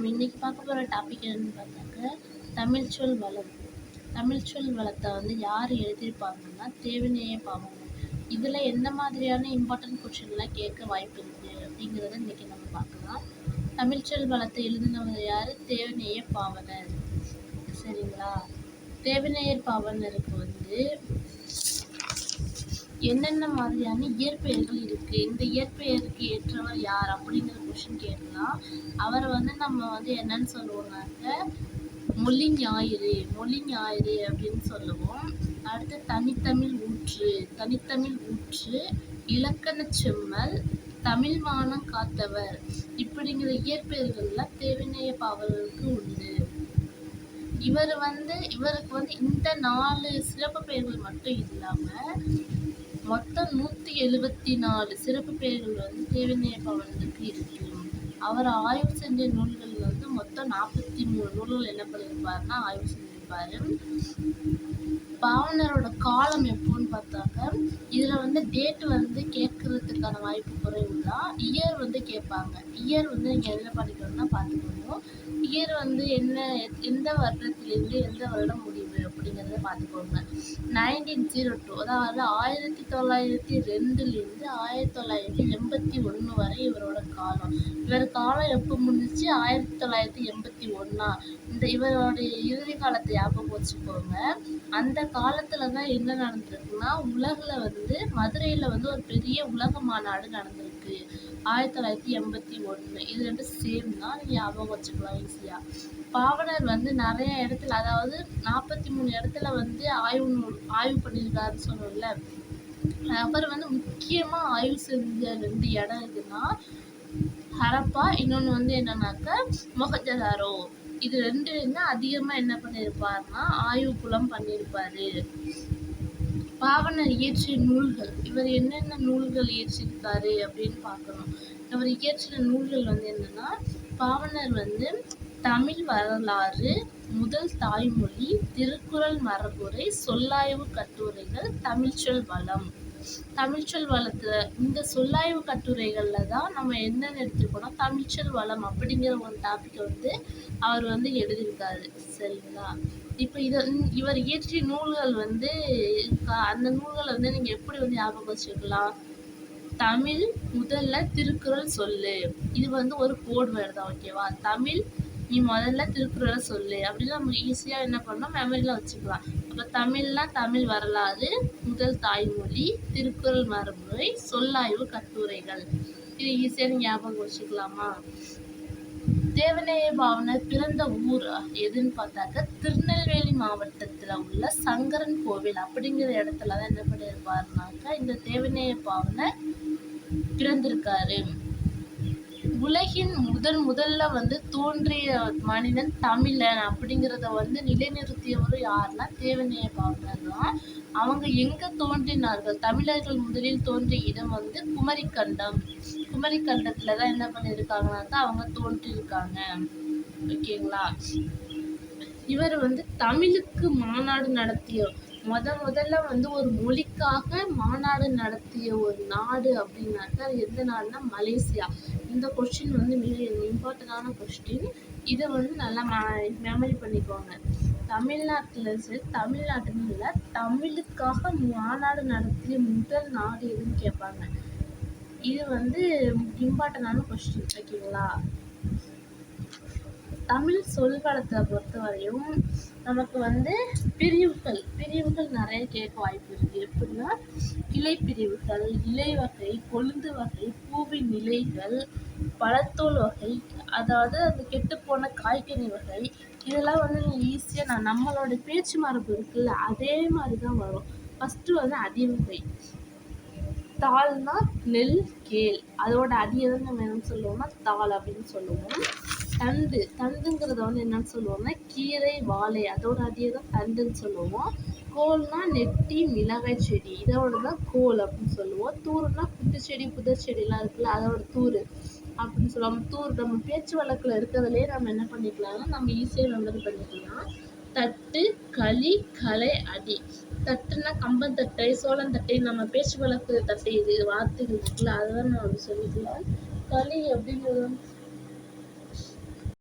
நம்ம இன்னைக்கு பார்க்க போகிற டாபிக் என்னன்னு பார்த்தாக்க தமிழ்ச்சொல் வளம். தமிழ்ச்சொல் வளத்தை வந்து யார் எழுதியிருப்பாங்கன்னா தேவநேய பாவனர். இதில் எந்த மாதிரியான இம்பார்ட்டன்ட் கொஷின்லாம் கேட்க வாய்ப்பு இருக்குது அப்படிங்கிறத இன்றைக்கி நம்ம பார்க்கலாம். தமிழ்ச்சொல் வளத்தை எழுதினவர் யார்? தேவநேய பாவனர். சரிங்களா? தேவநேயர் பாவனருக்கு வந்து என்னென்ன மாதிரியான இயற்பெயர்கள் இருக்குது, இந்த இயற்பெயருக்கு ஏற்றவர் யார் அப்படிங்கிற கொஷின் கேட்கலாம். அவரை வந்து நம்ம வந்து என்னன்னு சொல்லுவோம்னாக்க மொழி ஞாயிறு அப்படின்னு சொல்லுவோம். அடுத்து தனித்தமிழ் ஊற்று, இலக்கண செம்மல், தமிழ் மானம் காத்தவர் இப்படிங்கிற இயற்பெயர்கள்லாம் தேவநேய பாவலருக்கு உண்டு. இவருக்கு வந்து இந்த 4 சிறப்பு பெயர்கள் மட்டும் இல்லாமல் மொத்தம் 174 சிறப்பு பெயர்கள் வந்து தேவநேய பாவலருக்கு இருக்கு. அவர் ஆய்வு செஞ்ச நூல்கள் வந்து மொத்தம் 43 நூல்கள் என்ன பண்ணியிருப்பாருன்னா ஆய்வு செஞ்சிருப்பாரு. பாவனரோட காலம் எப்போன்னு பார்த்தாக்க இதில் வந்து டேட் வந்து கேட்கறதுக்கான வாய்ப்பு குறைவு தான். இயர் வந்து கேட்பாங்க. இயர் வந்து நீங்கள் என்ன பண்ணிக்கணும்னா பார்த்துக்கணும். இயர் வந்து எந்த வருடத்திலிருந்து எந்த வருடம் முடிவு அப்படிங்கிறத பார்த்துக்கோங்க. 1902 அதாவது 1902லேருந்து 1981 வரை இவரோட காலம். இவர் காலம் எப்போ முடிஞ்சிச்சு? 1981. இவரோட இறுதி காலத்தை ஞாபகம் வச்சுக்கோங்க. அந்த காலத்தில் தான் என்ன நடந்திருக்குன்னா உலகில் வந்து மதுரையில் வந்து ஒரு பெரிய உலக மாநாடு நடந்திருக்கு 1981. இது ரெண்டு சேம் தான், நீங்கள் ஞாபகம் வச்சுக்கலாம் ஈஸியாக. பாவனர் வந்து நிறைய இடத்துல, அதாவது 43 இடத்துல வந்து ஆய்வு பண்ணியிருக்காருன்னு சொன்னோம்ல. அவர் வந்து முக்கியமாக ஆய்வு செஞ்ச 2 இடம் எதுன்னா ஹரப்பா, இன்னொன்று வந்து என்னன்னாக்கா மொஹஞ்சதாரோ. இது 2 அதிகமாக என்ன பண்ணியிருப்பாருன்னா ஆய்வு புலம் பண்ணியிருப்பாரு. பாவனர் இயற்றிய நூல்கள், இவர் என்னென்ன நூல்கள் இயற்றியிருக்காரு அப்படின்னு பார்க்கணும். இவர் இயற்றின நூல்கள் வந்து என்னன்னா, பாவனர் வந்து தமிழ் வரலாறு, முதல் தாய்மொழி, திருக்குறள் மரபுரை, சொல்லாய்வு கட்டுரைகள், தமிழ்ச்சொல் வளம். தமிழ்ச்சொல் வளத்துல இந்த சொல்லாய்வு கட்டுரைகள்ல தான் நம்ம என்னென்ன எடுத்துருக்கோம்னா தமிழ்ச்சொல் வளம் அப்படிங்கிற ஒரு டாபிக்கை வந்து அவர் வந்து எழுதியிருக்காரு. சரிங்களா? இப்போ இவர் இயற்றிய நூல்கள் வந்து அந்த நூல்களை வந்து நீங்கள் எப்படி வந்து ஞாபகம் வச்சுக்கலாம்? தமிழ் முதல்ல திருக்குறள் சொல்லு, இது வந்து ஒரு கோட் வேர்டு தான். ஓகேவா? தமிழ் நீ முதல்ல திருக்குறளை சொல்லு அப்படின்னு நம்ம ஈஸியாக என்ன பண்ணோம், மெமரியில் வச்சுக்கலாம். அப்போ தமிழ்னா தமிழ் வரலாறு, முதல் தாய்மொழி, திருக்குறள் மரபுரை, சொல்லாய்வு கட்டுரைகள். இது ஈஸியாக ஞாபகம் வச்சுக்கலாமா? தேவநேய பாவனர் பிறந்த ஊர் எதுன்னு பார்த்தாக்க திருநெல்வேலி மாவட்டத்தில் உள்ள சங்கரன் கோவில் அப்படிங்கிற இடத்துல தான் என்ன பண்ணியிருப்பாருனாக்கா இந்த தேவநேய பாவனர் பிறந்திருக்காரு. உலகின் முதல்ல வந்து தோன்றிய மனிதன் தமிழன் அப்படிங்கிறத வந்து நிலைநிறுத்தியவரும் யாருன்னா தேவநேய பாவனர் தான். அவங்க எங்க தோன்றினார்கள்? தமிழர்கள் முதலில் தோன்றிய இடம் வந்து குமரிக்கண்டம். குமரிக்கண்டத்துல தான் என்ன பண்ணியிருக்காங்கனாக்கா அவங்க தோன்றியிருக்காங்க. ஓகேங்களா? இவர் வந்து தமிழுக்கு மாநாடு நடத்திய முதல்ல வந்து ஒரு மொழிக்காக மாநாடு நடத்திய ஒரு நாடு அப்படின்னாக்கா எந்த நாடுனா மலேசியா. இந்த கொஸ்டின் வந்து மிக இம்பார்ட்டண்டான கொஸ்டின். இதை வந்து நல்லா மெமரி பண்ணிக்கோங்க. தமிழ்நாட்டுன்னு இல்லை, தமிழுக்காக மாநாடு நடத்திய முதல் நாடு எதுன்னு கேட்பாங்க. இது வந்து இம்பார்ட்டண்டான கொஸ்டின். ஓகேங்களா? தமிழ் சொல்வளத்தை பொறுத்தவரையும் நமக்கு வந்து பிரிவுகள் நிறைய கேட்க வாய்ப்பு இருக்குது. எப்படின்னா கிளை பிரிவுகள், இலை வகை, கொழுந்து வகை, பூவின் நிலைகள், பழத்தோல் வகை, அதாவது அந்த கெட்டுப்போன காய்கனி வகை. இதெல்லாம் வந்து நீங்கள் ஈஸியாக நம்மளோட பேச்சு மரபு இருக்குல்ல அதே மாதிரி தான் வரும். ஃபஸ்ட்டு வந்து அடிவகை. தாள்னா நெல், கேள், அதோட அடியை தான் நம்ம என்னன்னு சொல்லுவோம்னா தாள் அப்படின்னு சொல்லுவோம். தண்டுங்கிறத வந்து என்னன்னு சொல்லுவோம்னா கீரை, வாழை, அதோட அடியை தான் தண்டுன்னு சொல்லுவோம். கோல்னா நெட்டி, மிளகாய் செடி, இதோட தான் கோல் அப்படின்னு சொல்லுவோம். தூருனா புட்டுச்செடி, புதர் செடிலாம் இருக்குல்ல அதோட தூர் அப்படின்னு சொல்லுவோம். தூர் நம்ம பேச்சு வழக்கில் இருக்கிறதுலே நம்ம என்ன பண்ணிக்கலாம்னா நம்ம ஈஸியாக மெமரி பண்ணிக்கலாம். தட்டு, களி, கலை, அடி. தட்டுனா கம்பந்தட்டை, சோளந்தட்டை, நம்ம பேச்சு வழக்கு தட்டை, இது வார்த்தைகள் இருக்குல்ல அதெல்லாம் நம்ம சொல்லிக்கலாம். களி அப்படிங்கிறது